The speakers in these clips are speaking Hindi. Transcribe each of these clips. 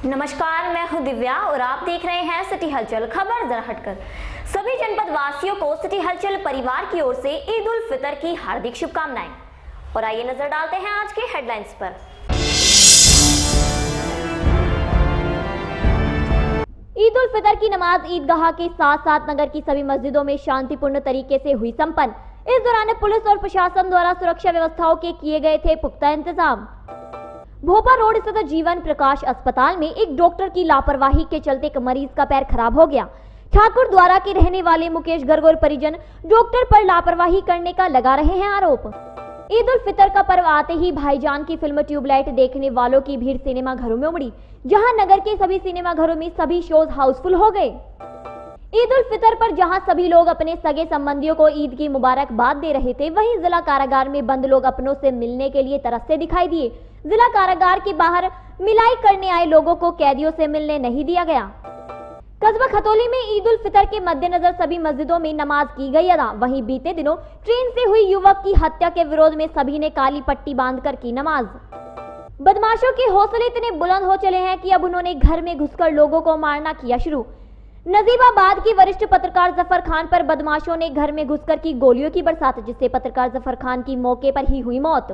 नमस्कार, मैं हूं दिव्या और आप देख रहे हैं सिटी हलचल। खबर जरा हटकर। सभी जनपद वासियों को सिटी हलचल परिवार की ओर से ईद उल फितर की हार्दिक शुभकामनाएं। और आइए नजर डालते हैं आज के हेडलाइंस पर। ईद उल फितर की नमाज ईदगाह के साथ साथ नगर की सभी मस्जिदों में शांतिपूर्ण तरीके से हुई संपन्न। इस दौरान पुलिस और प्रशासन द्वारा सुरक्षा व्यवस्थाओं के किए गए थे पुख्ता इंतजाम। भोपाल रोड स्थित जीवन प्रकाश अस्पताल में एक डॉक्टर की लापरवाही के चलते एक मरीज का पैर खराब हो गया। ठाकुर द्वारा के रहने वाले मुकेश गर्ग और परिजन डॉक्टर पर लापरवाही करने का लगा रहे हैं आरोप। ईद उल फितर का पर्व आते ही भाईजान की फिल्म ट्यूबलाइट देखने वालों की भीड़ सिनेमा घरों में उमड़ी, जहां नगर के सभी सिनेमा घरों में सभी शोज हाउसफुल हो गए। ईद उल फितर पर जहां सभी लोग अपने सगे संबंधियों को ईद की मुबारकबाद दे रहे थे, वहीं जिला कारागार में बंद लोग अपनों से मिलने के लिए तरसते दिखाई दिए। जिला कारागार के बाहर मिलाई करने आए लोगों को कैदियों से मिलने नहीं दिया गया। कस्बा खतौली में ईद उल फितर के मद्देनजर सभी मस्जिदों में नमाज की गई अदा। वहीं बीते दिनों ट्रेन से हुई युवक की हत्या के विरोध में सभी ने काली पट्टी बांधकर की नमाज। बदमाशों के हौसले इतने बुलंद हो चले हैं कि अब उन्होंने घर में घुसकर लोगों को मारना किया शुरू। नजीबाबाद की वरिष्ठ पत्रकार जफर खान पर बदमाशों ने घर में घुसकर की गोलियों की बरसात, जिससे पत्रकार जफर खान की मौके पर ही हुई मौत।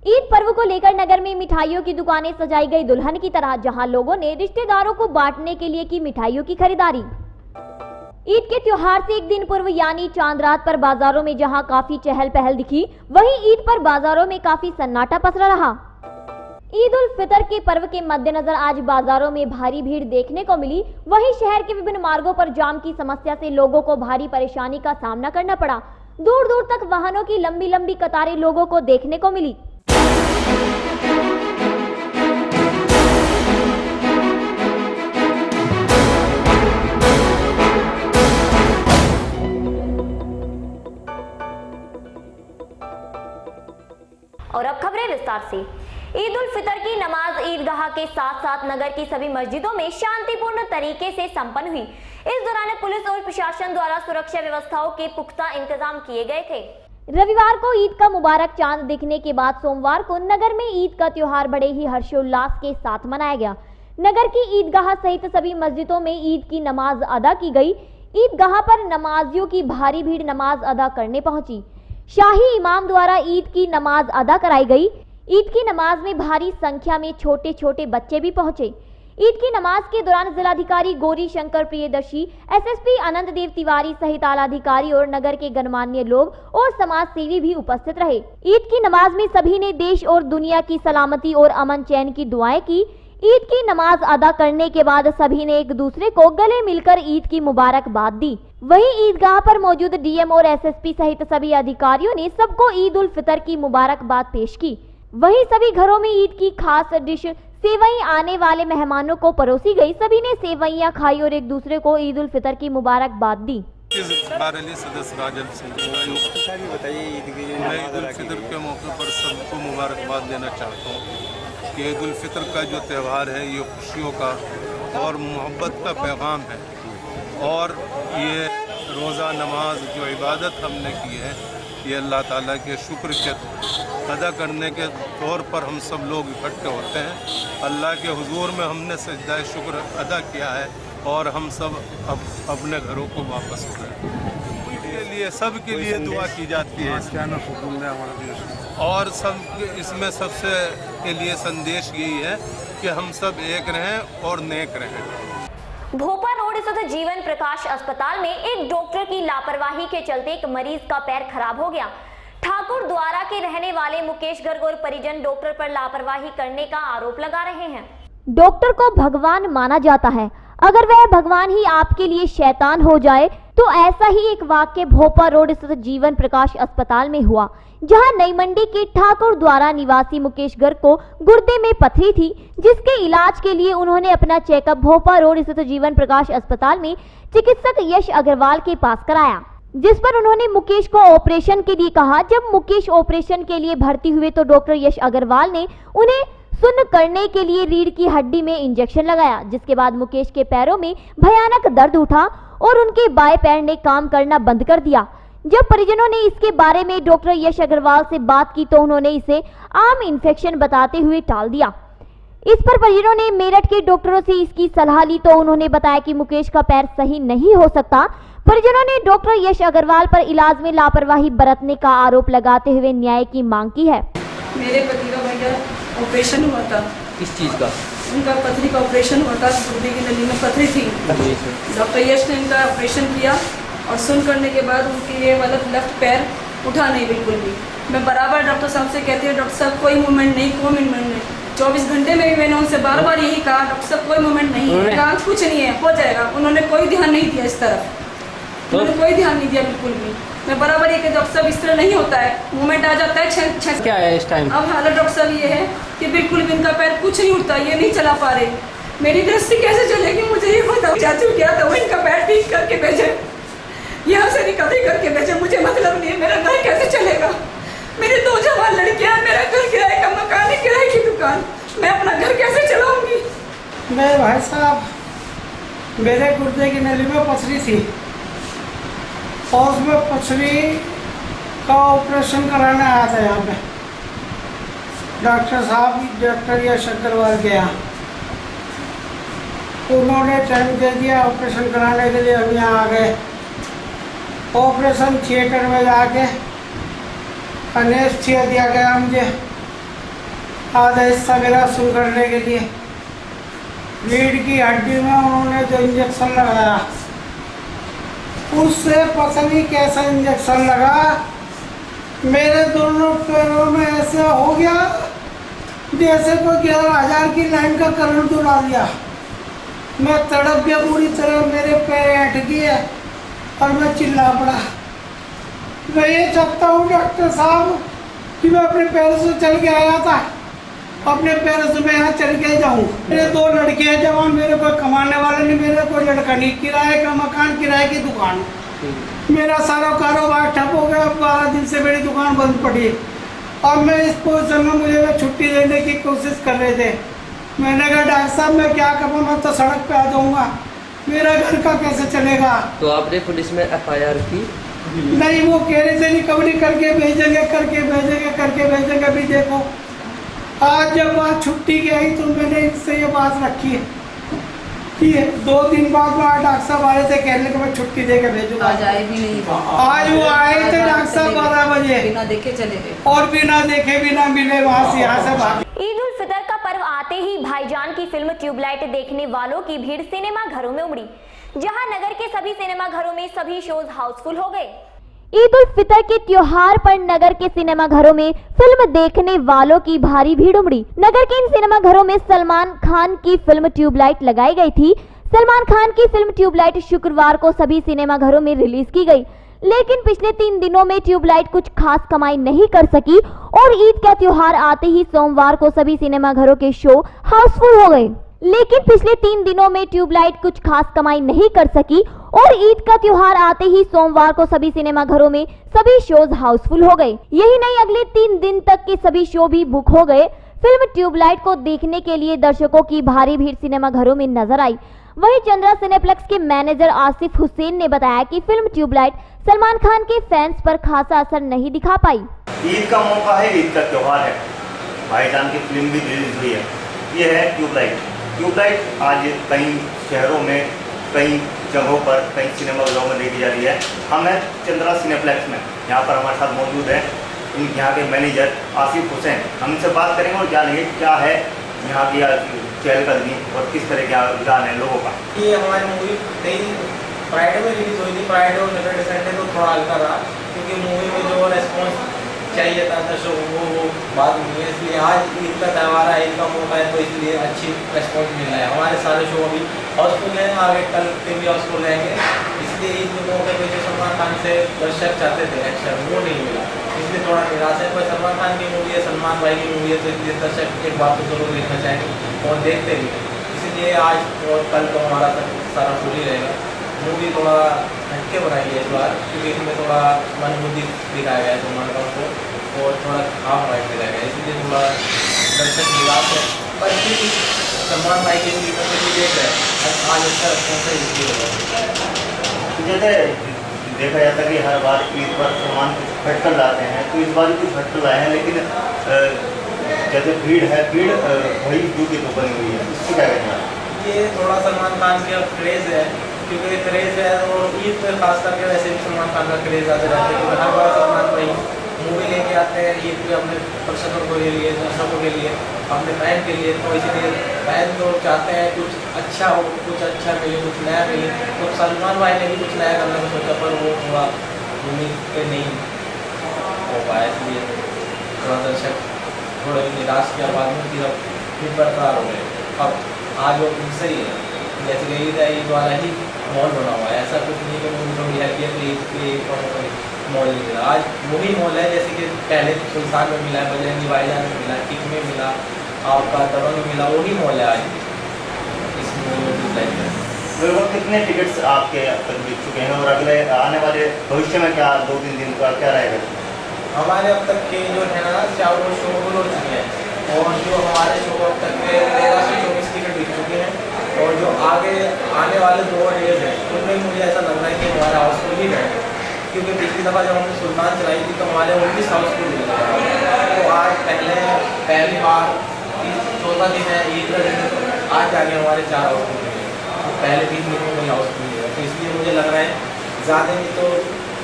ईद पर्व को लेकर नगर में मिठाइयों की दुकानें सजाई गई दुल्हन की तरह, जहां लोगों ने रिश्तेदारों को बांटने के लिए की मिठाइयों की खरीदारी। ईद के त्योहार से एक दिन पूर्व यानी चांद रात पर बाजारों में जहां काफी चहल पहल दिखी, वहीं ईद पर बाजारों में काफी सन्नाटा पसरा रहा। ईद उल फितर के पर्व के मद्देनजर आज बाजारों में भारी भीड़ देखने को मिली। वहीं शहर के विभिन्न मार्गों पर जाम की समस्या से लोगों को भारी परेशानी का सामना करना पड़ा। दूर दूर तक वाहनों की लंबी लंबी कतारें लोगों को देखने को मिली। और अब खबरें विस्तार से। ईद उल फितर की नमाज ईदगाह के साथ साथ नगर की सभी मस्जिदों में शांतिपूर्ण तरीके से संपन्न हुई। इस दौरान पुलिस और प्रशासन द्वारा सुरक्षा व्यवस्थाओं के पुख्ता इंतजाम किए गए थे। रविवार को ईद का मुबारक चांद दिखने के बाद सोमवार को नगर में ईद का त्योहार बड़े ही हर्षोल्लास के साथ मनाया गया। नगर की ईदगाह सहित सभी मस्जिदों में ईद की नमाज अदा की गई। ईदगाह पर नमाजियों की भारी भीड़ नमाज अदा करने पहुंची। शाही इमाम द्वारा ईद की नमाज अदा कराई गई। ईद की नमाज में भारी संख्या में छोटे छोटे बच्चे भी पहुंचे। ईद की नमाज के दौरान जिलाधिकारी गौरी शंकर प्रियदर्शी, एसएसपी आनंद देव तिवारी सहित आला अधिकारी और नगर के गणमान्य लोग और समाज सेवी भी उपस्थित रहे। ईद की नमाज में सभी ने देश और दुनिया की सलामती और अमन चैन की दुआएं की। ईद की नमाज अदा करने के बाद सभी ने एक दूसरे को गले मिलकर ईद की मुबारकबाद दी। वहीं ईदगाह पर मौजूद डीएम और एसएसपी सहित सभी अधिकारियों ने सबको ईद उल फितर की मुबारकबाद पेश की। वहीं सभी घरों में ईद की खास डिश सेवई आने वाले मेहमानों को परोसी गई। सभी ने सेवइयां खाई और एक दूसरे को ईद उल फितर की मुबारकबाद दी। सदस्य राजन सिंह बताइए, ईद उल फितर के मौके पर सबको मुबारकबाद देना चाहता हूँ कि ईद उल फितर का जो त्यौहार है ये खुशियों का और मोहब्बत का पैगाम है। और ये रोज़ा नमाज जो इबादत हमने की है, ये अल्लाह ताला के शुक्र के अदा करने के तौर पर हम सब लोग इकट्ठे होते हैं। अल्लाह के हुजूर में हमने सजदा शुक्र अदा किया है और हम सब अब अपने घरों को वापस हो गए। इसके लिए सब के लिए दुआ की जाती है और सब इसमें सबसे के लिए संदेश यही है कि हम सब एक रहें और नेक रहें। भोपाल रोड स्थित जीवन प्रकाश अस्पताल में एक डॉक्टर की लापरवाही के चलते एक मरीज का पैर खराब हो गया। ठाकुर द्वारा के रहने वाले मुकेश गर्ग और परिजन डॉक्टर पर लापरवाही करने का आरोप लगा रहे हैं। डॉक्टर को भगवान माना जाता है, अगर वह भगवान ही आपके लिए शैतान हो जाए तो ऐसा ही एक वाक्य भोपाल रोड स्थित जीवन प्रकाश अस्पताल में हुआ, जहां नई मंडी के ठाकुर द्वारा निवासी मुकेश गर्ग को गुर्दे में पथरी थी, जिसके इलाज के लिए उन्होंने अपना चेकअप भोपाल रोड स्थित जीवन प्रकाश अस्पताल में चिकित्सक यश अग्रवाल के पास कराया, जिस पर उन्होंने मुकेश को ऑपरेशन के लिए कहा। जब मुकेश ऑपरेशन के लिए भर्ती हुए तो डॉक्टर यश अग्रवाल ने उन्हें सुन्न करने के लिए रीढ़ की हड्डी में इंजेक्शन लगाया, जिसके बाद मुकेश के पैरों में भयानक दर्द उठा और उनके बाएं पैर ने काम करना बंद कर दिया। जब परिजनों ने इसके बारे में डॉक्टर यश अग्रवाल से बात की तो उन्होंने इसे आम इन्फेक्शन बताते हुए टाल दिया। इस पर परिजनों ने मेरठ के डॉक्टरों से इसकी सलाह ली तो उन्होंने बताया कि मुकेश का पैर सही नहीं हो सकता। परिजनों ने डॉक्टर यश अग्रवाल पर इलाज में लापरवाही बरतने का आरोप लगाते हुए न्याय की मांग की है। मेरे पति का भैया ऑपरेशन हुआ था। किस चीज़ का? उनका पथरी का ऑपरेशन हुआ था, गुर्दे की नली में पथरी थी। डॉक्टर यश ने इनका ऑपरेशन किया और सुन करने के बाद उनके ये वाला लेफ्ट पैर उठा नहीं बिल्कुल भी। मैं बराबर डॉक्टर साहब से कहती हूँ, डॉक्टर साहब कोई मूवमेंट नहीं, कोई मूवमेंट नहीं। 24 घंटे में भी मैंने उनसे बार बार यही कहा, डॉक्टर साहब कोई मूवमेंट नहीं है, कहा कुछ नहीं है, हो जाएगा। उन्होंने कोई ध्यान नहीं दिया इस तरफ, उन्होंने कोई ध्यान नहीं दिया बिल्कुल भी। मैं बराबर ये कहती डॉक्टर साहब इस तरह नहीं होता है, मूवमेंट आ जाता है क्या है इस टाइम? अब हालत डॉक्टर साहब ये है कि बिल्कुल भी इनका पैर कुछ नहीं उठता, ये नहीं चला पा रहे। मेरी दृष्टि कैसे चलेगी मुझे ये बताओ। चाचू क्या था वो इनका पैर ठीक करके भेजे, यहाँ से रिकवरी करके भेजे, मुझे मतलब नहीं है। मेरा घर कैसे चलेगा? मेरी 2 जवान लड़कियां, मेरा घर किराए का मकान है, किराए की दुकान, मैं अपना घर कैसे चलाऊंगी? मैं भाई साहब, मेरे गुर्दे की नली में पथरी थी और उसमें पथरी का ऑपरेशन कराने आया था यहाँ पे डॉक्टर साहब, डॉक्टर यश अग्रवाल के यहाँ। उन्होंने टाइम दे दिया ऑपरेशन कराने के लिए, हम यहाँ आ गए। ऑपरेशन थिएटर में जाके एनेस्थीसिया दिया गया मुझे, आधा हिस्सा मेरा सुन करने के लिए। रीढ़ की हड्डी में उन्होंने जो इंजेक्शन लगाया, उससे पता नहीं कैसा इंजेक्शन लगा, मेरे दोनों पैरों में ऐसा हो गया जैसे कोई 11,000 की लाइन का करंट उड़ा दिया। मैं तड़प गया पूरी तरह, मेरे पैर हट गए और मैं चिल्ला पड़ा। मैं ये चाहता हूँ डॉक्टर साहब कि मैं अपने पैरों से चल के आया था, अपने पैरों से मैं यहाँ चल के जाऊँ। मेरे 2 लड़के हैं जवान, मेरे कोई कमाने वाले नहीं, मेरे कोई लड़का नहीं, किराए का मकान, किराए की दुकान। मेरा सारा कारोबार ठप हो गया, 12 दिन से मेरी दुकान बंद पड़ी और मैं इस पोजिशन में मुझे छुट्टी देने की कोशिश कर रहे थे। मैंने कहा डॉक्टर साहब मैं क्या करूँ, मैं तो सड़क पे आ जाऊँगा, मेरा घर का कैसे चलेगा? तो आपने पुलिस में FIR की? नहीं, वो कह रहे थे रिकवरी करके भेजेंगे। अभी देखो आज जब बात छुट्टी की आई तो मैंने इनसे ये बात रखी है कि 2 दिन बाद वहाँ डॉक्टर साहब आए थे, कहने को मैं छुट्टी दे के भेजूंगा। आज आए भी नहीं, आज वो आए थे डॉक्टर साहब 12 बजे, बिना देखे चले गए और बिना देखे बिना मिले वहाँ से यहाँ से भाग। ईद उल फितर का पर्व आते ही भाईजान की फिल्म ट्यूबलाइट देखने वालों की भीड़ सिनेमा घरों में उमड़ी, जहां नगर के सभी सिनेमा घरों में सभी शोज हाउसफुल हो गए। ईद उल फितर के त्योहार पर नगर के सिनेमा घरों में फिल्म देखने वालों की भारी भीड़ उमड़ी। नगर के इन सिनेमा घरों में सलमान खान की फिल्म ट्यूबलाइट लगाई गई थी। सलमान खान की फिल्म ट्यूबलाइट शुक्रवार को सभी सिनेमा घरों में रिलीज की गई, लेकिन पिछले 3 दिनों में ट्यूबलाइट कुछ खास कमाई नहीं कर सकी और ईद का त्योहार आते ही सोमवार को सभी सिनेमा घरों के शो हाउसफुल हो गए। लेकिन पिछले 3 दिनों में ट्यूबलाइट कुछ खास कमाई नहीं कर सकी और ईद का त्योहार आते ही सोमवार को सभी सिनेमा घरों में सभी शोज हाउसफुल हो गए। यही नहीं, अगले 3 दिन तक के सभी शो भी बुक हो गए। फिल्म ट्यूबलाइट को देखने के लिए दर्शकों की भारी भीड़ सिनेमा घरों में नजर आई। वहीं चंद्रा सिनेप्लेक्स के मैनेजर आसिफ हुसैन ने बताया कि फिल्म ट्यूबलाइट सलमान खान के फैंस पर खासा असर नहीं दिखा पाई। ईद का मौका है, ईद का त्योहार है, भाईजान की फिल्म भी रिलीज हुई है। ये है ट्यूबलाइट। ट्यूबलाइट आज कई शहरों में, कई जगहों पर, कई सिनेमा घरों में देखी जा रही है। हम हैं चंद्रा सिनेप्लेक्स में, यहाँ पर हमारे साथ मौजूद है यहाँ के मैनेजर आसिफ हुसैन। हम इनसे बात करेंगे और जानेंगे क्या है यहाँ की चहलकदमी और किस तरह का रुझान है लोगों का। ये हमारी मूवी कई फ्राइडे में रिलीज हुई थी, फ्राइडे और सैटरडे संडे को थोड़ा हल्का रहा क्योंकि मूवी में जो रेस्पॉन्स चाहिए था दर्शकों को वो बात हुई है। इसलिए आज ईद का त्यौहार है, ईद का मौका है, तो इसलिए अच्छी रेस्पॉन्स मिल रहा है। हमारे सारे शो अभी हाउसफुल हैं, आगे कल के भी हाउसफुल रहेंगे। इसलिए ईद के मौके पर जो सलमान खान से दर्शक चाहते थे एक्शन वो नहीं मिला, इसलिए थोड़ा निराश है। पर सलमान खान की मूवी है, सलमान भाई की मूवी है, तो इसलिए दर्शक एक बात तो जरूर देखना चाहेंगे और देखते भी हैं। इसलिए आज और कल तो हमारा सारा फुल ही रहेगा। मूवी थोड़ा हटके बनाई है इस बार क्योंकि इसमें थोड़ा मनबुद्धि दिखाया गया है सलमान खान को और थोड़ा हाफ वाइट दिखाया गया है, इसलिए थोड़ा दर्शक निराश है। पर फिर सलमान भाई की मूवी पर भी देख रहे हैं आज इसका रिस्पॉन्स है, इसलिए जैसे देखा जाता है कि हर बार ईद पर सलमान कुछ हटकर लाते हैं, तो इस बार भी कुछ हटकर लाए हैं, लेकिन जैसे भीड़ है, भीड़ वही जूते तो बनी हुई है, इसको क्या कहना है? ये थोड़ा सलमान खान का क्रेज़ है, क्योंकि क्रेज़ है और ईद पे खास करके वैसे भी सलमान खान का क्रेज़ आते रहता है, क्योंकि हर बार सलमान भाई मूवी लेके आते हैं ईद पे अपने दर्शकों के लिए, दर्शकों के लिए, अपने बहन के लिए। तो इसीलिए बहन तो चाहते हैं कुछ अच्छा हो, कुछ अच्छा मिले, कुछ नया मिले। तो सलमान भाई ने भी कुछ नया करने को सोचा, पर वो थोड़ा मूवी पे नहीं हो पाया, इसलिए थोड़ा दर्शक थोड़े निराश किया, बाद में फिर बरकरार हो गए। अब आज वो उनसे ही है, जैसे कि ईद है, ईद वाला ही मॉल बना हुआ है, ऐसा कुछ नहीं कि मूवी थोड़ी हल्की है ईद के मॉल नहीं मिला। आज वही मॉल है जैसे कि पहले सुल्तान में मिला, बजरंगी भाईजान में मिला, किक में मिला, आपका दबंग में मिला, वही मॉल है आज इस मूवी में। लगभग कितने टिकट्स आपके अब तक बिक चुके हैं और अगले आने वाले भविष्य में क्या 2-3 दिन का क्या रहेगा? हमारे अब तक के जो है ना 4 शो हो चुके हैं, और जो हमारे शो अब तक के 13 से 24 टिकट बिक चुके हैं, और जो आगे आने वाले 2 डेज हैं उनमें मुझे ऐसा लग रहा है कि हमारा हाउसफुल ही रहेगा, क्योंकि पिछली दफ़ा जब हमने सुल्तान चलाई थी तो हमारे 19 हाउसफुल मिले थे। तो आज पहली बार 14 दिन है ईद का दिन, आज जाके हमारे 4 हाउसफुल मिले, पहले 3 दिन में कोई हाउसफुल मिले। तो इसलिए मुझे लग रहा है ज़्यादा नहीं तो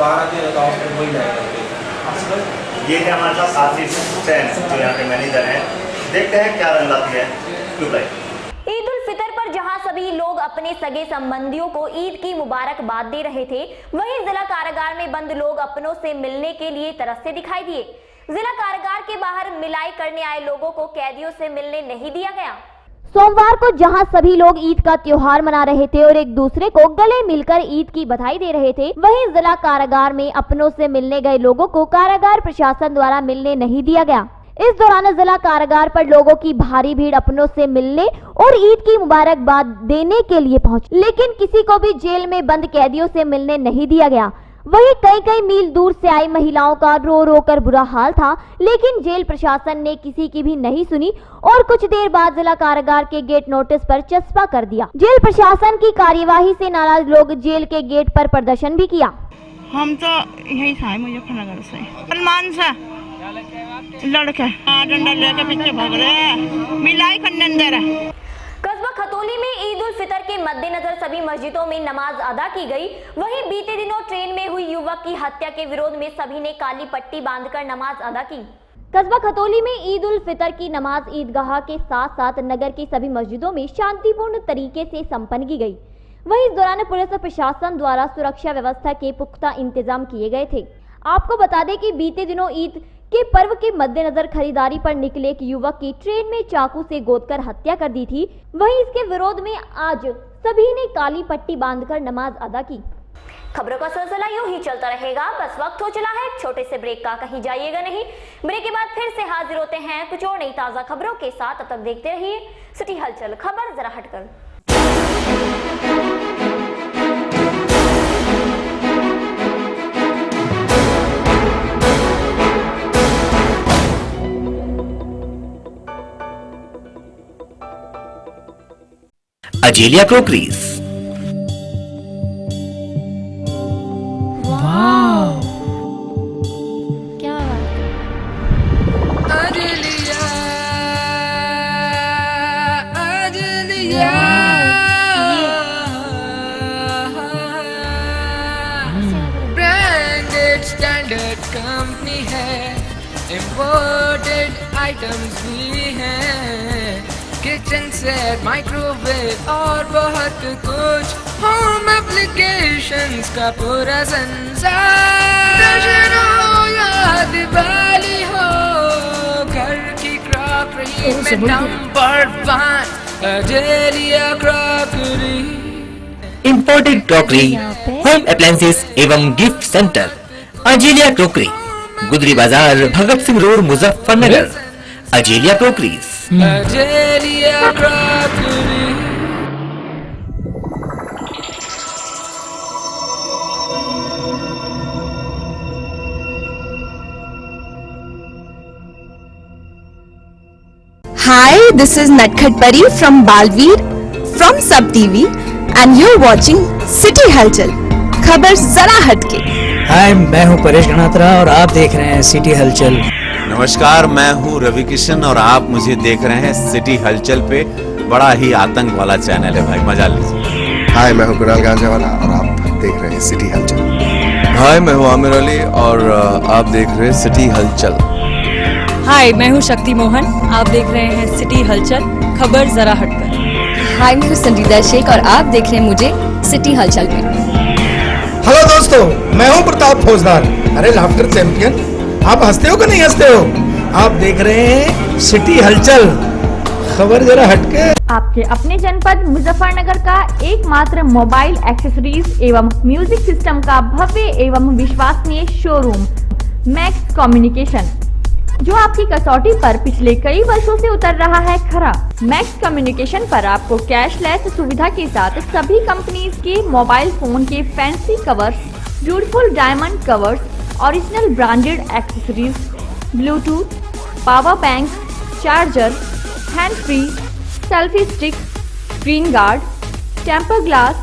12-13 हाउसफुल हो ही जाएगा। ये थे हमारे साथ आशीष हुसैन जो यहाँ के मैनेजर हैं। देखते हैं क्या रंग लाती है ट्यूबलाइट। ईद उल फितर पर जहां सभी लोग अपने सगे संबंधियों को ईद की मुबारकबाद दे रहे थे, वहीं जिला कारागार में बंद लोग अपनों से मिलने के लिए तरसते दिखाई दिए। जिला कारागार के बाहर मिलाई करने आए लोगों को कैदियों से मिलने नहीं दिया गया। सोमवार को जहां सभी लोग ईद का त्योहार मना रहे थे और एक दूसरे को गले मिलकर ईद की बधाई दे रहे थे, वहीं जिला कारागार में अपनों से मिलने गए लोगों को कारागार प्रशासन द्वारा मिलने नहीं दिया गया। इस दौरान जिला कारागार पर लोगों की भारी भीड़ अपनों से मिलने और ईद की मुबारकबाद देने के लिए पहुंची, लेकिन किसी को भी जेल में बंद कैदियों से मिलने नहीं दिया गया। वहीं कई मील दूर से आई महिलाओं का रो रो कर बुरा हाल था, लेकिन जेल प्रशासन ने किसी की भी नहीं सुनी और कुछ देर बाद जिला कारागार के गेट नोटिस पर चस्पा कर दिया। जेल प्रशासन की कार्यवाही से नाराज लोग जेल के गेट पर प्रदर्शन भी किया। हम तो यही था मुजफ्फरनगर से, सलमान सा लड़के डंडा लेकर पीछे भाग रहे हैं, मिलाई करने दे रहे। कस्बा खतौली में ईद उल फितर के मद्देनजर सभी मस्जिदों में नमाज अदा की गई। वहीं बीते दिनों ट्रेन में हुई युवक की हत्या के विरोध में सभी ने काली पट्टी बांधकर नमाज अदा की। कस्बा खतौली में ईद उल फितर की नमाज ईदगाह के साथ साथ नगर की सभी मस्जिदों में शांतिपूर्ण तरीके से संपन्न की गई। वहीं इस दौरान पुलिस और प्रशासन द्वारा सुरक्षा व्यवस्था के पुख्ता इंतजाम किए गए थे। आपको बता दें कि बीते दिनों ईद के पर्व के मद्देनजर खरीदारी पर निकले एक युवक की ट्रेन में चाकू से गोदकर हत्या कर दी थी। वहीं इसके विरोध में आज सभी ने काली पट्टी बांधकर नमाज अदा की। खबरों का सिलसिला यूं ही चलता रहेगा, बस वक्त हो चला है एक छोटे से ब्रेक का, कहीं जाइएगा नहीं। ब्रेक के बाद फिर से हाजिर होते हैं कुछ और नई ताजा खबरों के साथ। तब तक देखते रहिए सिटी हलचल, खबर जरा हटकर। अजेलिया क्रोकरीज। वाव, क्या azalea, azalea, branded standard company है, इम्पोर्टेड आइटम्स भी हैं, किचन सेट, माइक्रोवेव और बहुत कुछ, होम एप्लीकेशंस का पूरा संसार। दशहरा हो या दिवाली हो, घर की क्रॉकरी में number 1 Azalea crockery. Imported crockery, home appliances एवं gift centre Azalea crockery, Gudri Bazaar, Bhagat Singh road, Muzaffarnagar. Azalea crockeries. Azalea crockery. Hi, this is Natkhat Pari from Balveer from Sub TV and you're watching City हलचल, खबर जरा हटके। हाय, मैं हूं परेश गणात्रा और आप देख रहे हैं सिटी हलचल। नमस्कार, मैं हूँ रवि किशन और आप मुझे देख रहे हैं सिटी हलचल पे। बड़ा ही आतंक वाला चैनल है भाई, मजा लीजिए। हाय, मैं हूँ कुणाल गांजावाला और आप देख रहे हैं सिटी हलचल। हाय, मैं हूँ आमिर अली और आप देख रहे हैं सिटी हलचल। हाय, मैं हूँ शक्ति मोहन, आप देख रहे हैं सिटी हलचल, खबर जरा हटकर। हाय, मैं हूँ संजीदा शेख और आप देख रहे हैं मुझे सिटी हलचल में। हेलो दोस्तों, मैं हूं प्रताप फौजदार। अरे लाफ्टर चैंपियन, आप हंसते हो कि नहीं हंसते हो? आप देख रहे हैं सिटी हलचल, खबर जरा हटके। आपके अपने जनपद मुजफ्फरनगर का एकमात्र मोबाइल एक्सेसरीज एवं म्यूजिक सिस्टम का भव्य एवं विश्वसनीय शोरूम मैक्स कम्युनिकेशन, जो आपकी कसौटी पर पिछले कई वर्षों से उतर रहा है खरा। मैक्स कम्युनिकेशन पर आपको कैशलेस सुविधा के साथ सभी कंपनीज के मोबाइल फोन के fancy covers, beautiful diamond covers, original branded accessories, Bluetooth, power bank, charger, hand free, selfie stick, screen guard, temper glass,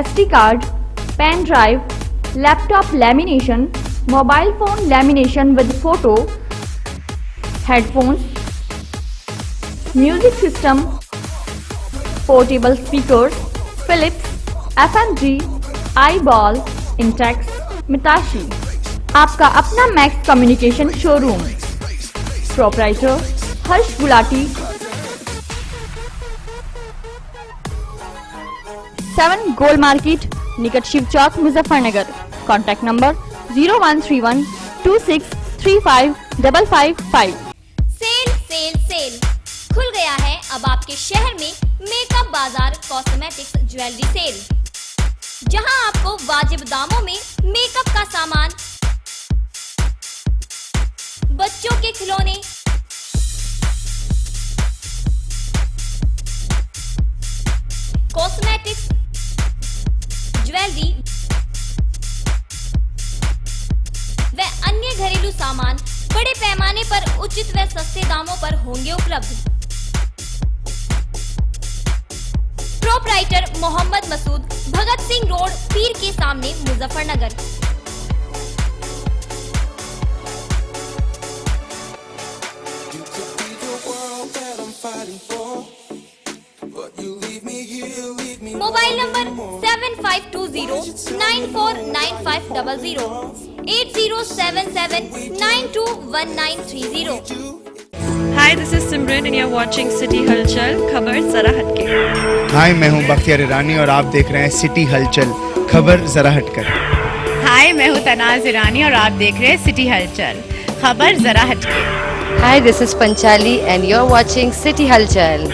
SD card, pen drive, laptop lamination, mobile phone lamination with photo, headphones, music system, portable speakers, Philips, FMG, iBall, Intex, Mitashi. आपका अपना Max communication showroom. Proprietor Harsh Gulati, 7 Gol market, निकट Shiv Chowk, Muzaffarnagar. Contact number 0131 26355555। Sale sale cell खुल गया है अब आपके शहर में मेकअप बाजार कॉस्मेटिक्स ज्वेलरी सेल, जहां आपको वाजिब दामों में मेकअप का सामान, बच्चों के खिलौने, कॉस्मेटिक्स, ज्वेलरी व अन्य घरेलू सामान बड़े पैमाने पर उचित व सस्ते दामों पर होंगे उपलब्ध। प्रोपराइटर मोहम्मद मसूद, भगत सिंह रोड, पीर के सामने, Muzaffarnagar. Mobile number 7520949500, 8077921930। Hi, this is Simran and you're watching City Halchal, खबर जरा हटके। हाय, मैं हूं बख्तियार ईरानी और आप देख रहे हैं सिटी हलचल, खबर जरा हटकर। हाय, मैं हूं तनाज ईरानी और आप देख रहे हैं सिटी हलचल, खबर जरा हटके। Hi, this is Panchali and you are watching city Halchal.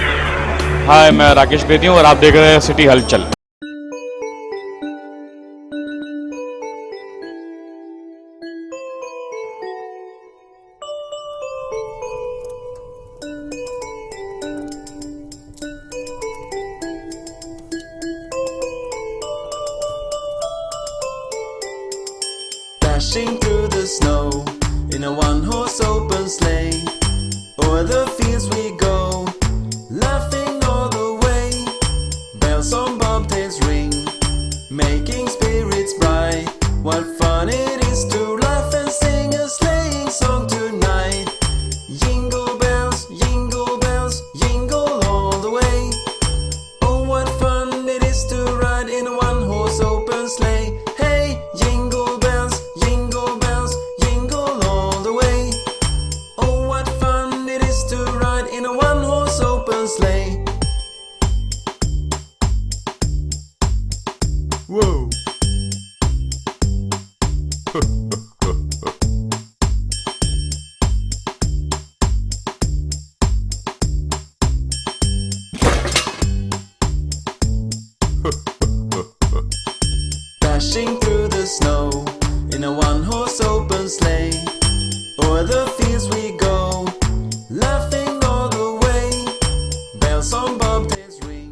Hi, मैं राकेश बेदी हूं और आप देख रहे हैं सिटी हलचल। Dashing through the snow in a one-horse open sleigh, o'er the fields we go, laughing all the way. Bells on bobtails ring, making spirits bright. What fun it is to laugh and sing a sleighing song tonight. Jingle bells, jingle all the way. Oh, what fun it is to ride in a one-horse open sleigh. Hey, jingle bells, jingle all the way. Oh, what fun it is to ride in a one-horse open sleigh. Whoa. Dashing through the snow in a one-horse open sleigh, o'er the fields we go, laughing all the way. Bells on bobtails ring,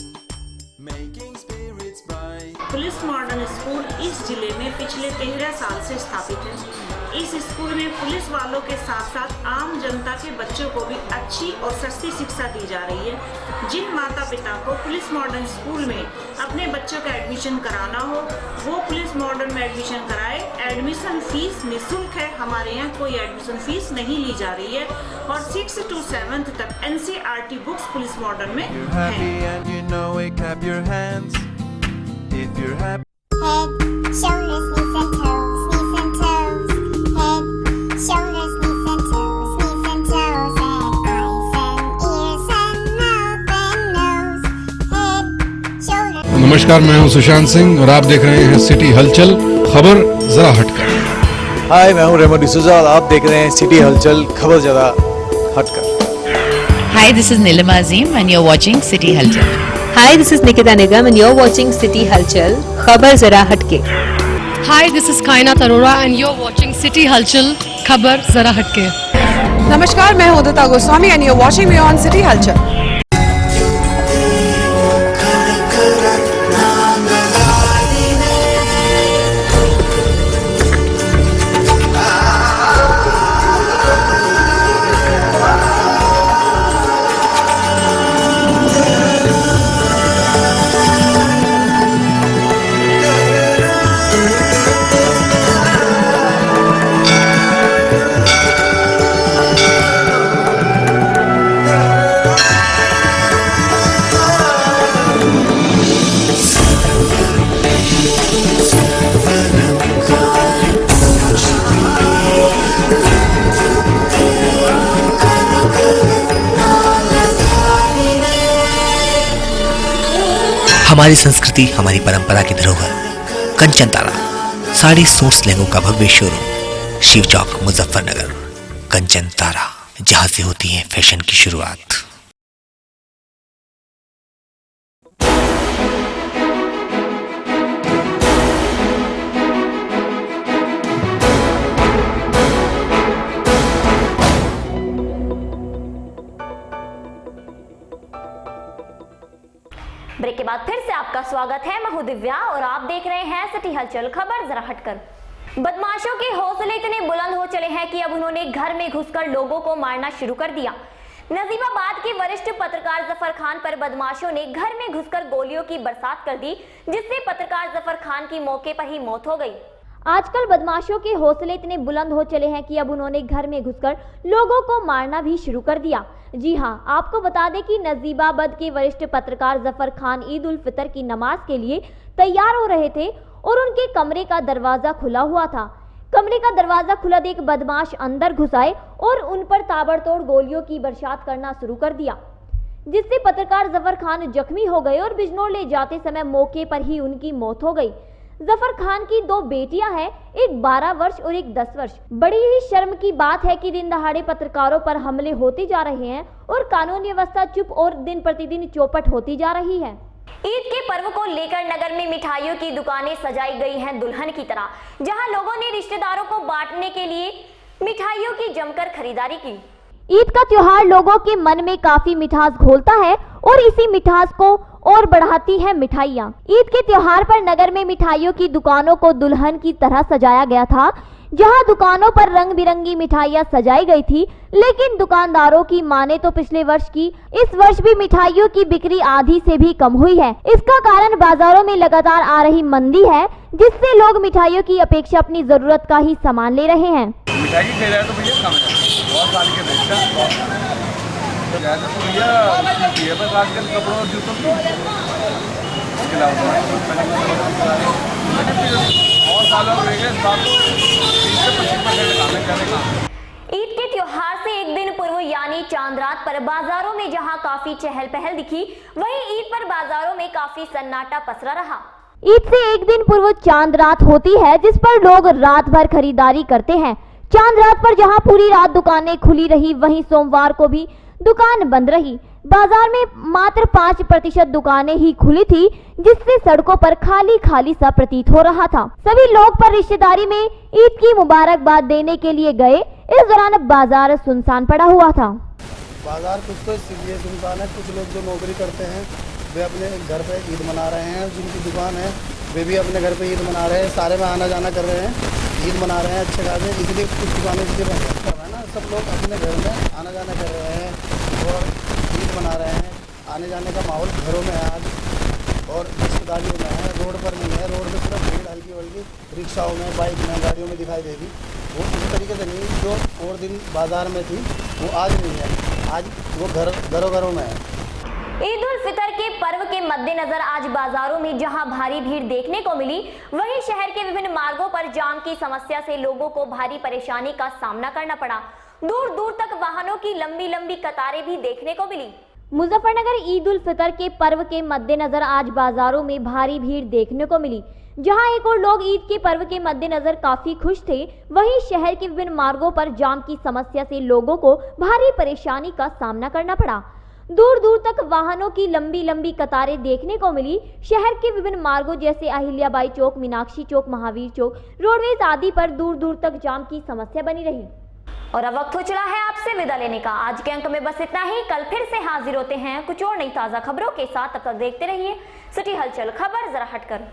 making spirits bright. Police modern school इस जिले में पिछले 13 साल से स्थापित है। इस स्कूल में पुलिस वालों के साथ साथ आम जनता के बच्चों को भी अच्छी और सस्ती शिक्षा दी जा रही है। जिन माता पिता को पुलिस मॉडर्न स्कूल में अपने बच्चों का एडमिशन कराना हो वो पुलिस मॉडर्न में एडमिशन कराए। एडमिशन फीस निःशुल्क है, हमारे यहाँ कोई एडमिशन फीस नहीं ली जा रही है और 6 to 7 तक NCERT बुक्स पुलिस मॉडर्न में नमस्कार, मैं हूं सुशांत सिंह और आप देख रहे हैं सिटी हलचल, खबर जरा हटकर। हाय, मैं हूं रेमो डिसूजा और आप देख रहे हैं सिटी हलचल, खबर जरा हटकर। Hi, this is Nilima Azim and you're watching City Halchal. Hi, this is Nikita Nigam and you're watching City Halchal. खबर जरा हटके। Hi, this is Kainat Arora and you're watching City Halchal. खबर जरा हटके। नमस्कार, मैं हूं उदिता Goswami and you're watching me on City Halchal. हमारी संस्कृति, हमारी परंपरा की धरोहर कंचन तारा साड़ी सूट्स लहंगों का भव्य शोरूम, शिव चौक, मुजफ्फरनगर। कंचन तारा, जहां से होती है फैशन की शुरुआत। ब्रेक के बाद फिर से आपका स्वागत है। मैं हूं दिव्या और आप देख रहे हैं सिटी हलचल, खबर जरा हटकर। बदमाशों के हौसले इतने बुलंद हो चले हैं कि अब उन्होंने घर में घुसकर लोगों को मारना शुरू कर दिया। नजीबाबाद के वरिष्ठ पत्रकार जफर खान पर बदमाशों ने घर में घुसकर गोलियों की बरसात कर दी, जिससे पत्रकार जफर खान की मौके पर ही मौत हो गई। आजकल बदमाशों के हौसले इतने बुलंद हो चले हैं कि अब उन्होंने घर में घुसकर लोगों को मारना भी शुरू कर दिया। जी हां, आपको बता दें कि नजीबाबाद के वरिष्ठ पत्रकार जफर खान ईद उल फितर की नमाज के लिए तैयार हो रहे थे और उनके कमरे का दरवाजा खुला हुआ था। कमरे का दरवाजा खुला देख बदमाश अंदर घुस आए और उन पर ताबड़तोड़ गोलियों की बरसात करना शुरू कर दिया, जिससे पत्रकार जफर खान जख्मी हो गए और बिजनौर ले जाते समय मौके पर ही उनकी मौत हो गई। जफर खान की 2 बेटियां हैं, एक 12 वर्ष और एक 10 वर्ष। बड़ी ही शर्म की बात है कि दिन दहाड़े पत्रकारों पर हमले होते जा रहे हैं और कानून व्यवस्था चुप और दिन प्रतिदिन चौपट होती जा रही है। ईद के पर्व को लेकर नगर में मिठाइयों की दुकानें सजाई गई हैं दुल्हन की तरह, जहां लोगों ने रिश्तेदारों को बांटने के लिए मिठाइयों की जमकर खरीदारी की। ईद का त्योहार लोगों के मन में काफी मिठास घोलता है और इसी मिठास को और बढ़ाती है मिठाइयाँ। ईद के त्योहार पर नगर में मिठाइयों की दुकानों को दुल्हन की तरह सजाया गया था, जहां दुकानों पर रंग बिरंगी मिठाइयाँ सजाई गई थी। लेकिन दुकानदारों की माने तो पिछले वर्ष की इस वर्ष भी मिठाइयों की बिक्री आधी से भी कम हुई है। इसका कारण बाजारों में लगातार आ रही मंदी है, जिससे लोग मिठाइयों की अपेक्षा अपनी जरूरत का ही सामान ले रहे हैं। मिठाई की खरीदारी तो भैया कम है, बहुत साल के बेचता ज़्यादा तो भैया बस आजकल कपड़ों और जूतों की इसके अलावा और सालों में 20-25% ईद के त्योहार से एक दिन पूर्व यानी चांद रात पर बाजारों में जहां काफी चहल पहल दिखी, वहीं ईद पर बाजारों में काफी सन्नाटा पसरा रहा। ईद से एक दिन पूर्व चांद रात होती है, जिस पर लोग रात भर खरीदारी करते हैं। चांद रात पर जहां पूरी रात दुकानें खुली रही, वहीं सोमवार को भी दुकान बंद रही। बाजार में मात्र 5% दुकानें ही खुली थी, जिससे सड़कों पर खाली खाली सा प्रतीत हो रहा था। सभी लोग पर रिश्तेदारी में ईद की मुबारकबाद देने के लिए गए। इस दौरान बाजार सुनसान पड़ा हुआ था। बाजार कुछ तो इसलिए सुनसान है, कुछ लोग जो नौकरी करते हैं वे अपने घर पे ईद मना रहे हैं, जिनकी दुकान है वे भी अपने घर पे ईद मना रहे हैं, सारे में आना जाना कर रहे हैं। ईद मना रहे हैं अच्छे खासे, इसलिए कुछ दुकानें इसलिए बंद है ना, सब लोग अपने घर में आना जाना कर रहे हैं और ईद मना रहे हैं। आने जाने का माहौल घरों में है आज और रिश्तेदारियों में है, रोड पर नहीं है। रोड पर सिर्फ भीड़ हल्की हल्की रिक्शाओं में, बाइक में, गाड़ियों में दिखाई देगी। वो इस तरीके से नहीं जो और दिन बाजार में थी वो आज नहीं है, आज वो घरों में है। ईद उल फितर के पर्व के मद्देनजर आज बाजारों में जहां भारी भीड़ देखने को मिली, वहीं शहर के विभिन्न मार्गों पर जाम की समस्या से लोगों को भारी परेशानी का सामना करना पड़ा। दूर दूर तक वाहनों की लंबी लंबी कतारें भी देखने को मिली। मुजफ्फरनगर ईद उल फितर के पर्व के मद्देनजर आज बाजारों में भारी भीड़ देखने को मिली। जहां एक और लोग ईद के पर्व के मद्देनजर काफी खुश थे, वहीं शहर के विभिन्न मार्गों पर जाम की समस्या से लोगों को भारी परेशानी का सामना करना पड़ा। दूर दूर तक वाहनों की लंबी लंबी कतारें देखने को मिली। शहर के विभिन्न मार्गों जैसे अहिल्याबाई चौक, मीनाक्षी चौक, महावीर चौक, रोडवेज आदि पर दूर दूर तक जाम की समस्या बनी रही। और अब वक्त हो चला है आपसे विदा लेने का। आज के अंक में बस इतना ही। कल फिर से हाजिर होते हैं कुछ और नई ताज़ा खबरों के साथ। तब तक देखते रहिए सिटी हलचल, खबर जरा हटकर।